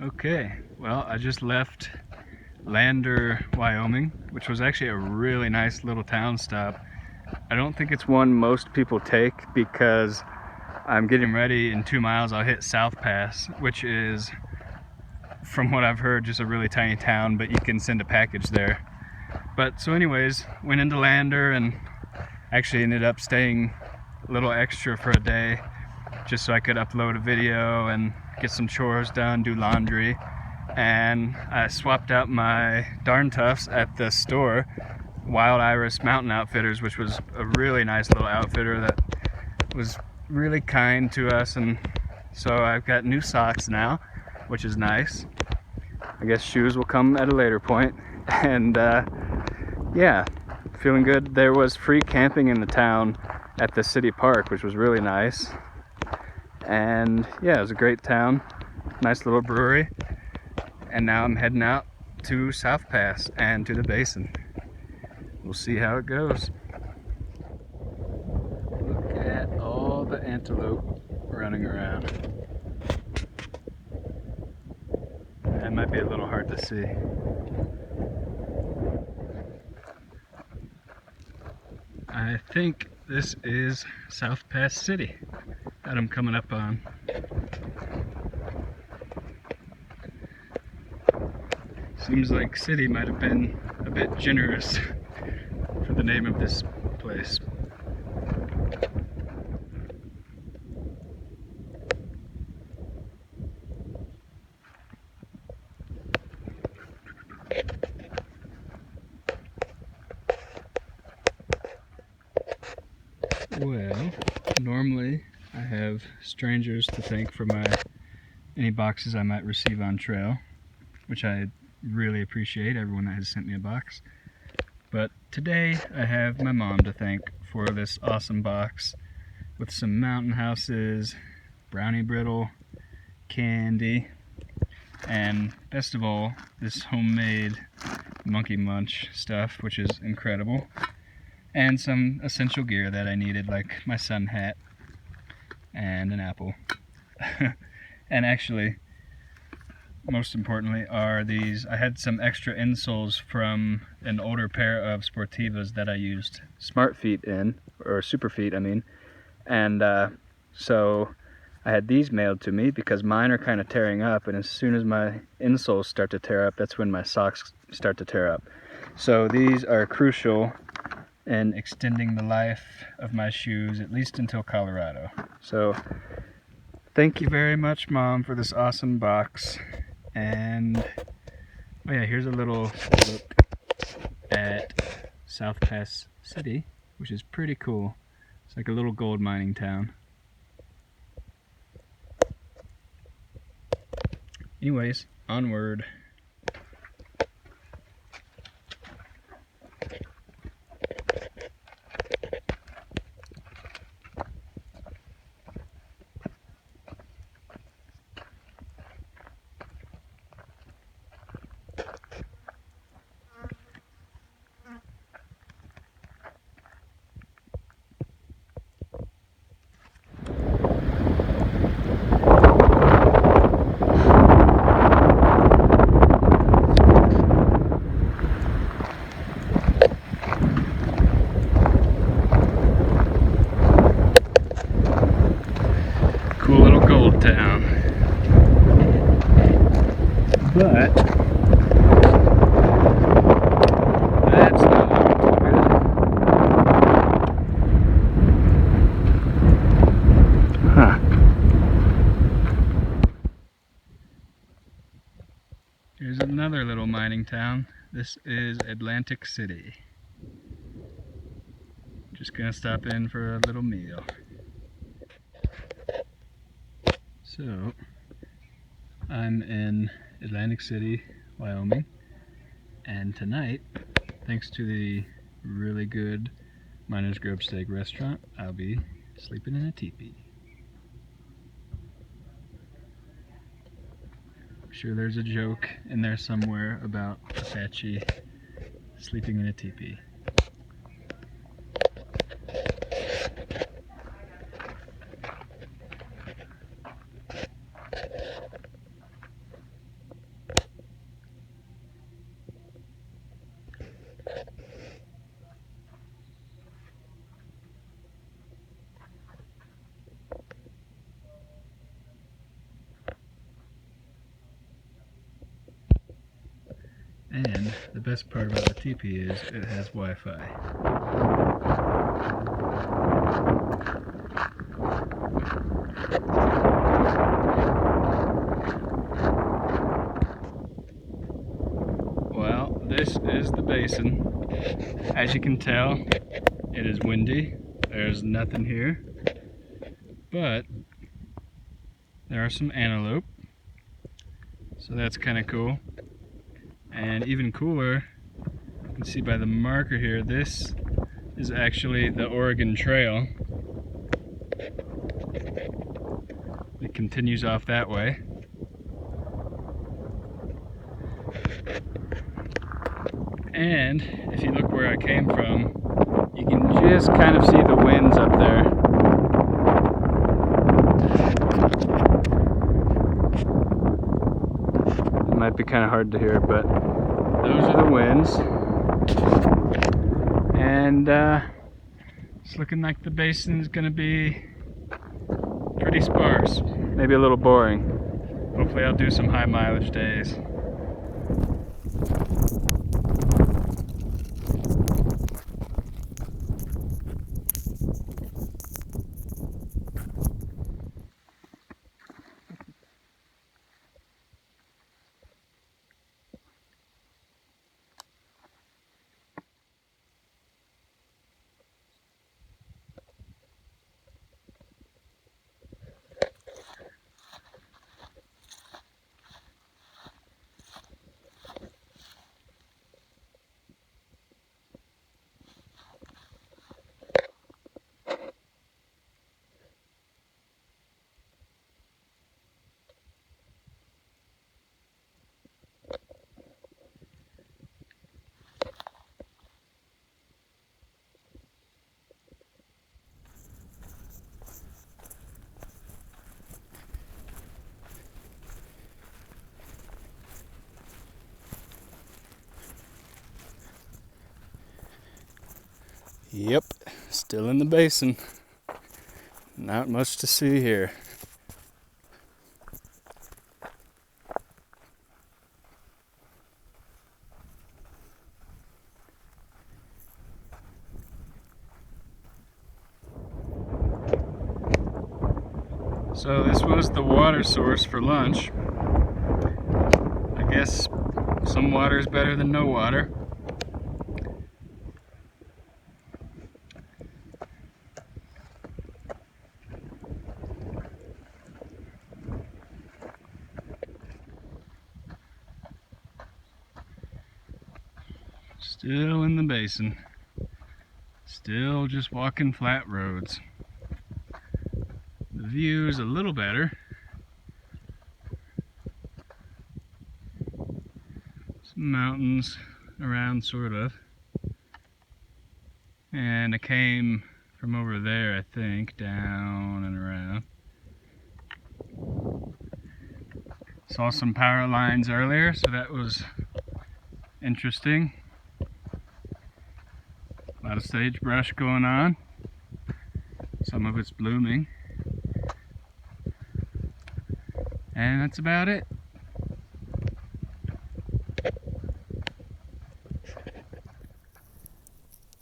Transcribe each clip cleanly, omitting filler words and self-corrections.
Okay, well, I just left Lander, Wyoming, which was actually a really nice little town stop. I don't think it's one most people take because I'm getting ready in 2 miles. I'll hit South Pass, which is, from what I've heard, just a really tiny town, but you can send a package there. But so anyways, went into Lander and actually ended up staying a little extra for a day just so I could upload a video and get some chores done, do laundry. And I swapped out my Darn Toughs at the store, Wild Iris Mountain Outfitters, which was a really nice little outfitter that was really kind to us. And so I've got new socks now, which is nice. I guess shoes will come at a later point. And yeah, feeling good. There was free camping in the town at the city park, which was really nice. And yeah, it was a great town, nice little brewery. And now I'm heading out to South Pass and to the basin. We'll see how it goes. Look at all the antelope running around. That might be a little hard to see. I think this is South Pass City that I'm coming up on. Seems like city might have been a bit generous for the name of this place. Well, normally I have strangers to thank for any boxes I might receive on trail, which I really appreciate, everyone that has sent me a box. But today I have my mom to thank for this awesome box with some mountain houses, brownie brittle, candy, and best of all, this homemade monkey munch stuff, which is incredible, and some essential gear that I needed, like my sun hat and an apple. And actually, most importantly, are these. I had some extra insoles from an older pair of Sportivas that I used Smart Feet in, or Super Feet, I mean. And so I had these mailed to me because mine are kind of tearing up, and as soon as my insoles start to tear up, that's when my socks start to tear up. So these are crucial in extending the life of my shoes, at least until Colorado. So thank you very much, Mom, for this awesome box. And oh yeah, here's a little look at South Pass City, which is pretty cool. It's like a little gold mining town. Anyways, onward. Cool little gold town. But that's not looking too good. Huh. Here's another little mining town. This is Atlantic City. Just gonna stop in for a little meal. So, I'm in Atlantic City, Wyoming, and tonight, thanks to the really good Miner's Grub Steak restaurant, I'll be sleeping in a teepee. I'm sure there's a joke in there somewhere about Apache sleeping in a teepee. And the best part about the teepee is it has Wi-Fi. Well, this is the basin. As you can tell, it is windy. There's nothing here, but there are some antelope, so that's kind of cool. And even cooler, you can see by the marker here, this is actually the Oregon Trail. It continues off that way. And if you look where I came from, you can just kind of see the winds up there. It might be kind of hard to hear, but those are the winds. And it's looking like the basin is going to be pretty sparse, maybe a little boring. Hopefully I'll do some high mileage days. Yep, still in the basin. Not much to see here. So this was the water source for lunch. I guess some water is better than no water. Still in the basin. Still just walking flat roads. The view is a little better. Some mountains around, sort of. And I came from over there, I think, down and around. Saw some power lines earlier, so that was interesting. A lot of sagebrush going on. Some of it's blooming. And that's about it.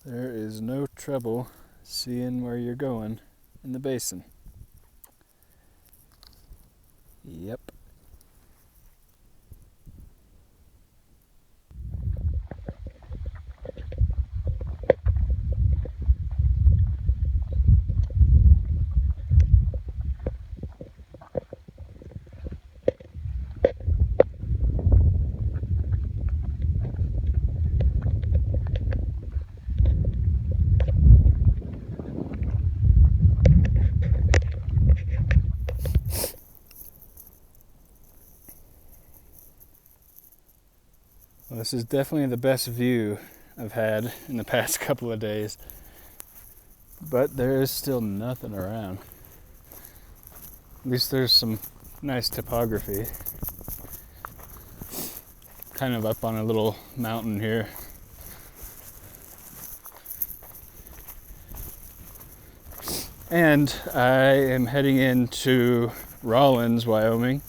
There is no trouble seeing where you're going in the basin. Yep. Well, this is definitely the best view I've had in the past couple of days, but there is still nothing around. At least there's some nice topography. Kind of up on a little mountain here. And I am heading into Rawlins, Wyoming,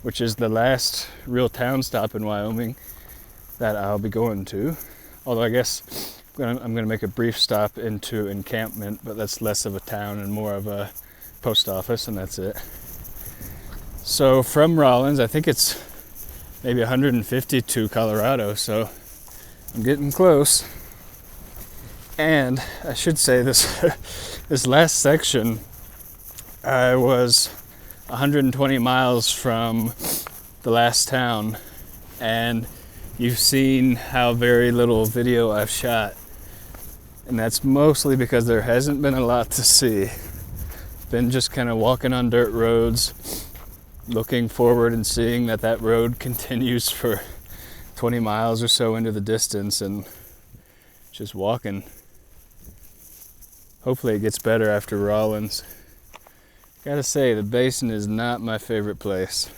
which is the last real town stop in Wyoming. that I'll be going to. Although I guess I'm gonna make a brief stop into encampment, but that's less of a town and more of a post office, and that's it. So from Rawlins, I think it's maybe 150 to Colorado, so I'm getting close. And I should say this this last section, I was 120 miles from the last town, and you've seen how very little video I've shot, and that's mostly because there hasn't been a lot to see. Been just kind of walking on dirt roads, looking forward and seeing that road continues for 20 miles or so into the distance, and just walking. Hopefully it gets better after Rawlins. Gotta say, the basin is not my favorite place.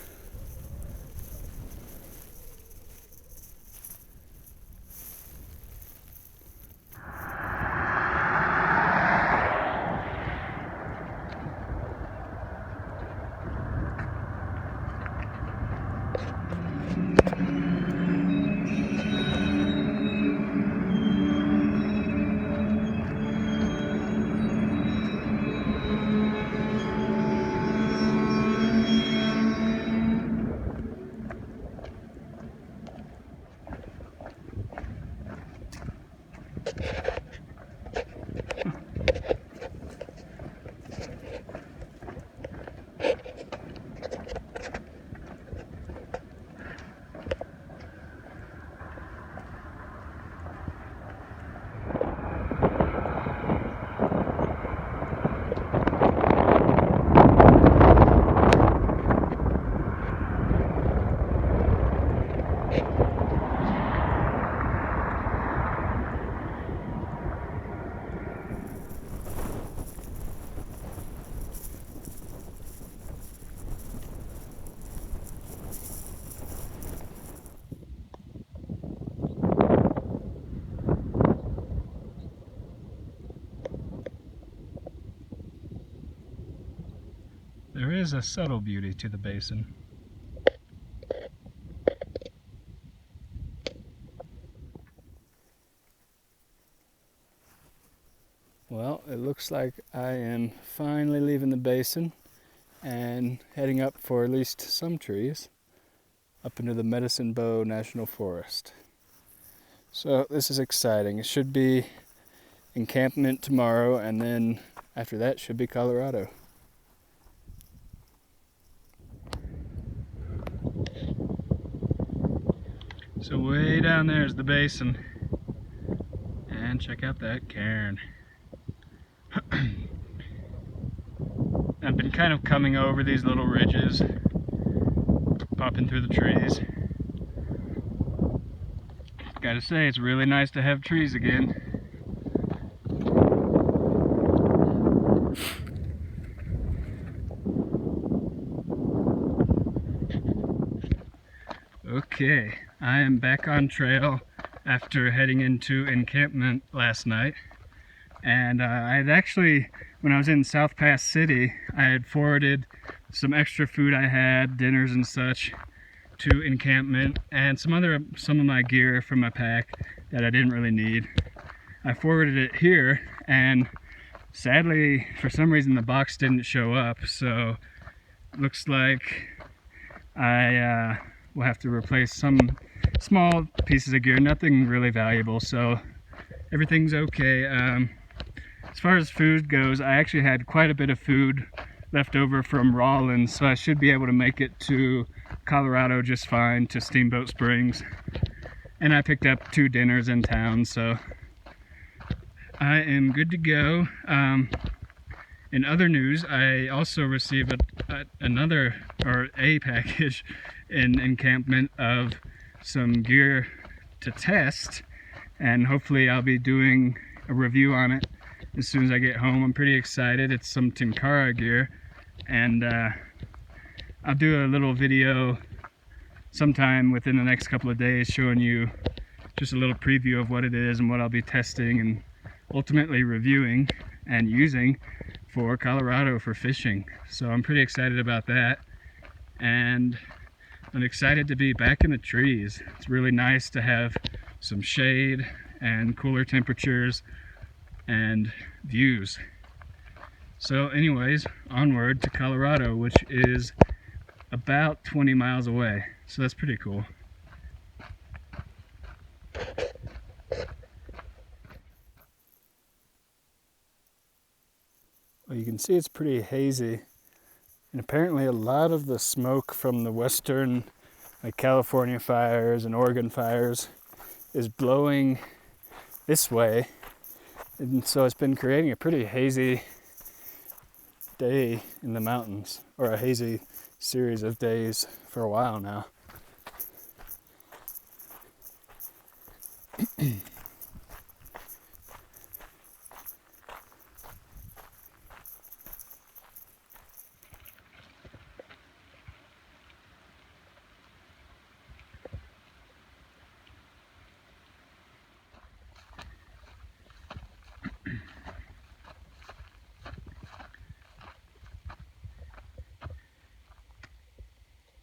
There is a subtle beauty to the basin. Well, it looks like I am finally leaving the basin and heading up for at least some trees up into the Medicine Bow National Forest. So this is exciting. It should be encampment tomorrow, and then after that should be Colorado. So way down there is the basin, and check out that cairn. I've been kind of coming over these little ridges, popping through the trees. Gotta say, it's really nice to have trees again. Okay, I am back on trail after heading into encampment last night. And I had actually, when I was in South Pass City, I had forwarded some extra food I had, dinners and such, to encampment, and some of my gear from my pack that I didn't really need. I forwarded it here, and sadly, for some reason, the box didn't show up, so looks like I will have to replace some small pieces of gear, nothing really valuable, so everything's okay. As far as food goes, I actually had quite a bit of food left over from Rawlins, so I should be able to make it to Colorado just fine, to Steamboat Springs. And I picked up 2 dinners in town, so I am good to go. In other news, I also received a package in encampment of some gear to test, and hopefully I'll be doing a review on it as soon as I get home. I'm pretty excited. It's some Tenkara gear, and I'll do a little video sometime within the next couple of days showing you just a little preview of what it is and what I'll be testing and ultimately reviewing and using for Colorado for fishing. So I'm pretty excited about that. And I'm excited to be back in the trees. It's really nice to have some shade and cooler temperatures and views. So anyways, onward to Colorado, which is about 20 miles away. So that's pretty cool. Well, you can see it's pretty hazy. And apparently a lot of the smoke from the western, like California fires and Oregon fires, is blowing this way. And so it's been creating a pretty hazy day in the mountains, or a hazy series of days for a while now.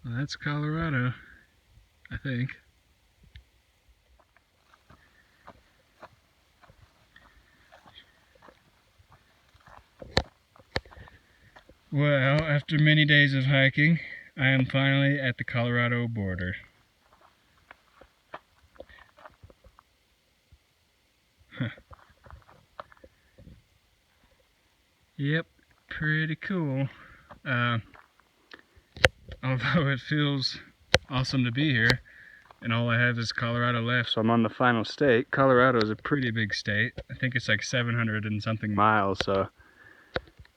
Well, that's Colorado, I think. Well, after many days of hiking, I am finally at the Colorado border. Huh. Yep, pretty cool. Although it feels awesome to be here, and all I have is Colorado left, so I'm on the final state. Colorado is a pretty big state. I think it's like 700 and something miles, so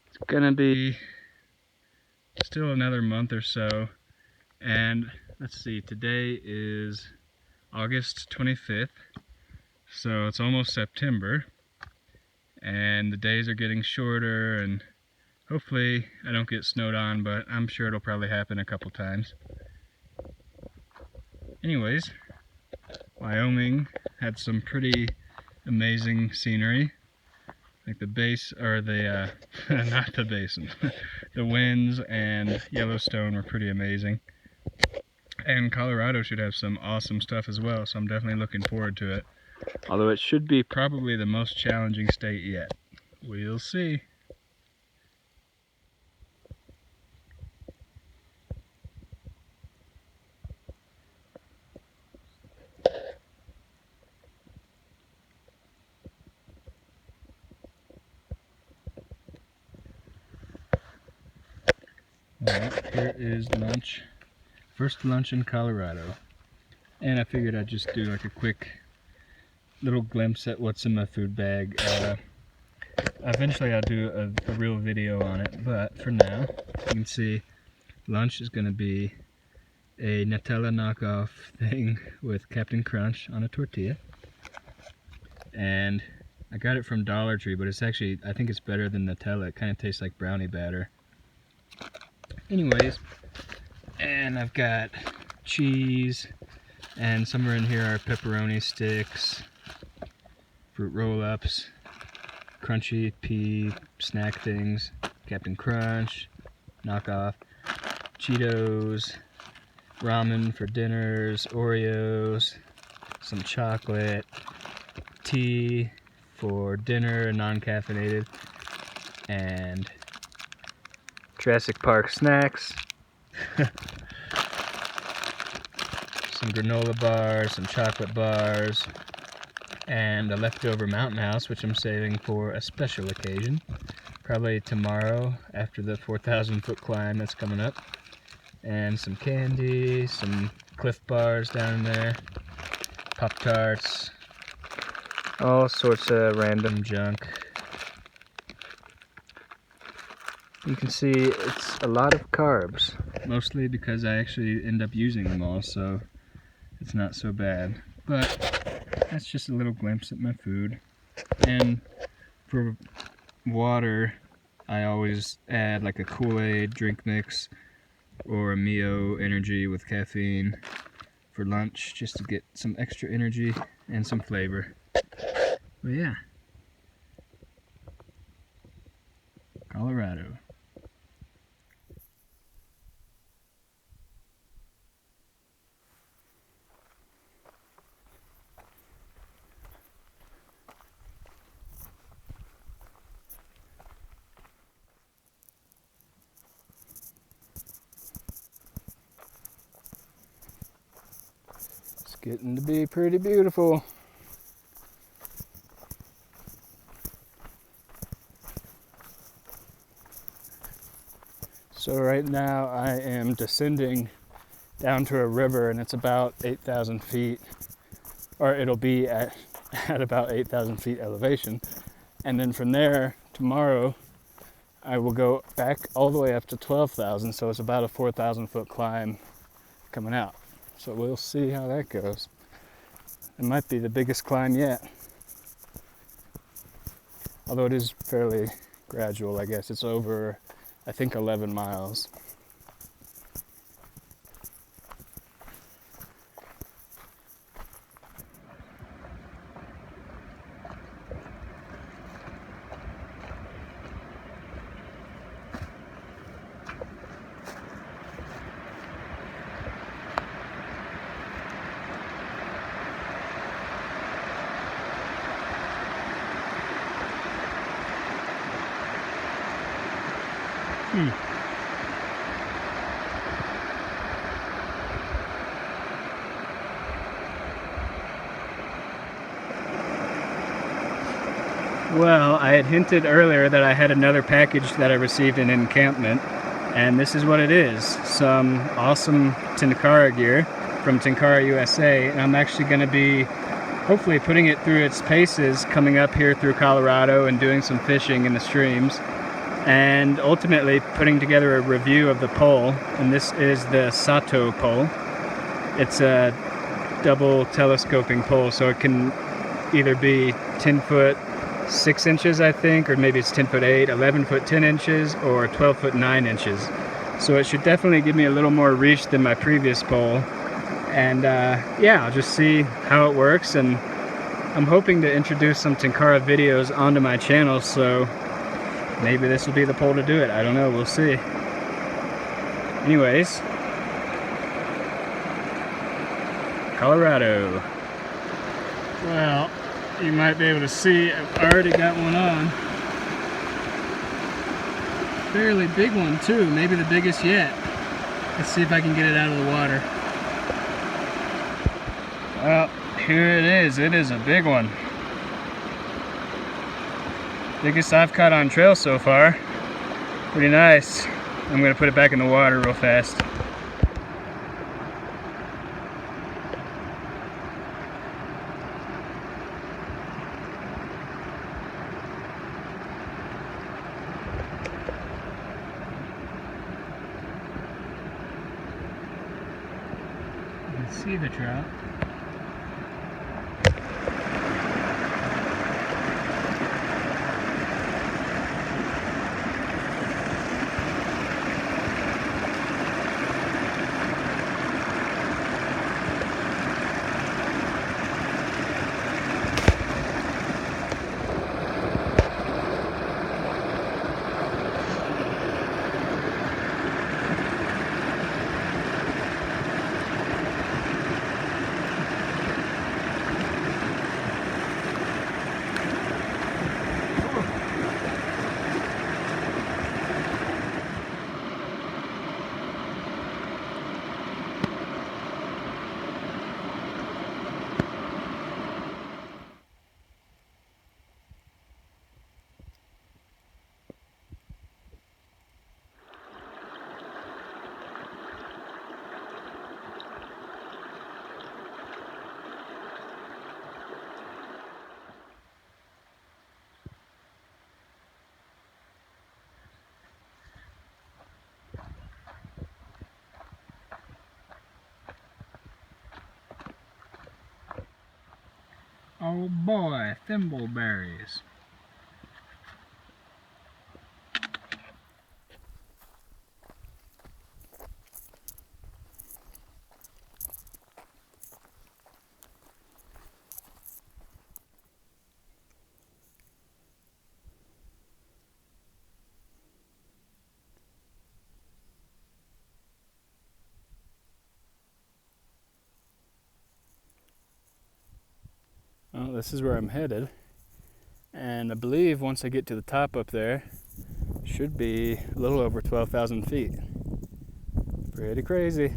it's gonna be still another month or so. And let's see, today is August 25th, so it's almost September, and the days are getting shorter, and hopefully I don't get snowed on, but I'm sure it'll probably happen a couple times. Anyways, Wyoming had some pretty amazing scenery, like the base, or the, not the basin, the winds and Yellowstone were pretty amazing. And Colorado should have some awesome stuff as well, so I'm definitely looking forward to it. Although it should be probably the most challenging state yet. We'll see. Alright, here is lunch. First lunch in Colorado. And I figured I'd just do like a quick little glimpse at what's in my food bag. Eventually I'll do a real video on it, but for now, you can see lunch is going to be a Nutella knockoff thing with Captain Crunch on a tortilla. And I got it from Dollar Tree, but it's actually, I think it's better than Nutella. It kind of tastes like brownie batter. Anyways, and I've got cheese, and somewhere in here are pepperoni sticks, fruit roll-ups, crunchy pea snack things, Captain Crunch, knockoff, Cheetos, ramen for dinners, Oreos, some chocolate, tea for dinner, non-caffeinated, and Jurassic Park snacks, some granola bars, some chocolate bars, and a leftover Mountain House, which I'm saving for a special occasion, probably tomorrow after the 4,000 foot climb that's coming up, and some candy, some Cliff Bars down there, Pop-Tarts, all sorts of random junk. You can see it's a lot of carbs, mostly because I actually end up using them all, so it's not so bad. But that's just a little glimpse at my food. And for water, I always add like a Kool-Aid drink mix or a Mio Energy with caffeine for lunch, just to get some extra energy and some flavor. But yeah, Colorado. Getting to be pretty beautiful. So right now I am descending down to a river, and it's about 8,000 feet, or it'll be at about 8,000 feet elevation. And then from there, tomorrow, I will go back all the way up to 12,000, so it's about a 4,000 foot climb coming out. So we'll see how that goes. It might be the biggest climb yet. Although it is fairly gradual, I guess. It's over, I think, 11 miles. Well, I had hinted earlier that I had another package that I received in encampment, and this is what it is. Some awesome Tenkara gear from Tenkara USA, and I'm actually going to be hopefully putting it through its paces coming up here through Colorado and doing some fishing in the streams, and ultimately putting together a review of the pole. And this is the Sato pole. It's a double telescoping pole, so it can either be 10 foot 6 inches, I think, or maybe it's 10 foot 8, 11 foot 10 inches, or 12 foot 9 inches. So it should definitely give me a little more reach than my previous pole. And yeah, I'll just see how it works, and I'm hoping to introduce some Tenkara videos onto my channel, so maybe this will be the pole to do it. I don't know, we'll see. Anyways, Colorado. Well, you might be able to see I've already got one on. Fairly big one too, maybe the biggest yet. Let's see if I can get it out of the water. Well, here it is. It is a big one. Biggest I've caught on trail so far. Pretty nice. I'm gonna put it back in the water real fast. See the trout. Oh boy, thimbleberries. Well, this is where I'm headed, and I believe once I get to the top up there, should be a little over 12,000 feet. Pretty crazy.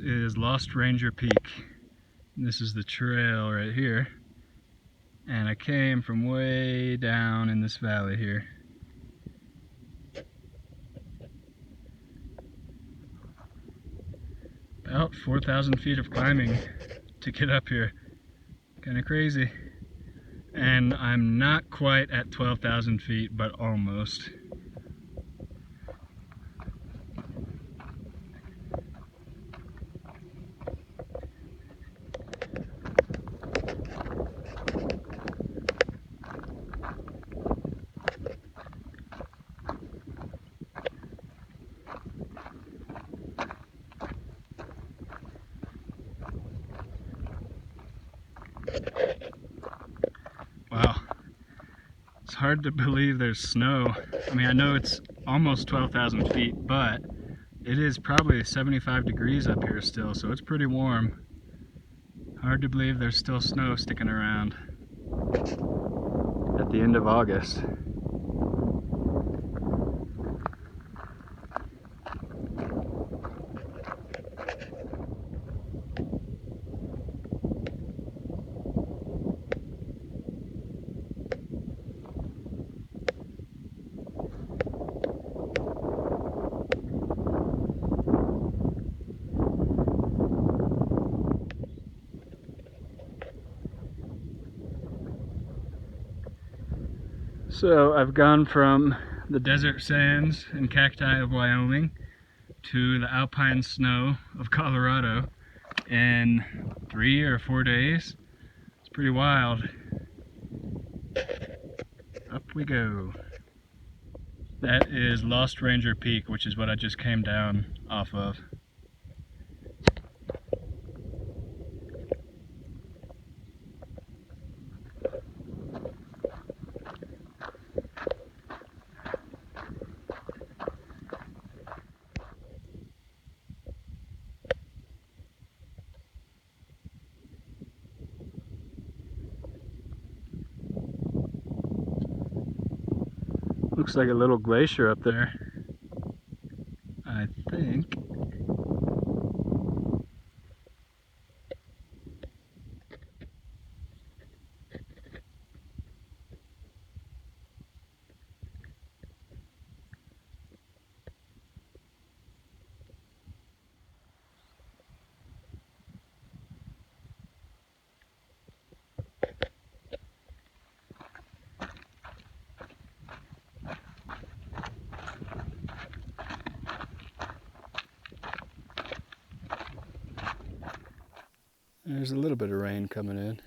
is Lost Ranger Peak. This is the trail right here. And I came from way down in this valley here. About 4,000 feet of climbing to get up here. Kind of crazy. And I'm not quite at 12,000 feet, but almost. Wow. It's hard to believe there's snow. I mean, I know it's almost 12,000 feet, but it is probably 75 degrees up here still, so it's pretty warm. Hard to believe there's still snow sticking around at the end of August. So I've gone from the desert sands and cacti of Wyoming to the alpine snow of Colorado in 3 or 4 days. It's pretty wild. Up we go. That is Lost Ranger Peak, which is what I just came down off of. Looks like a little glacier up there, I think. There's a little bit of rain coming in.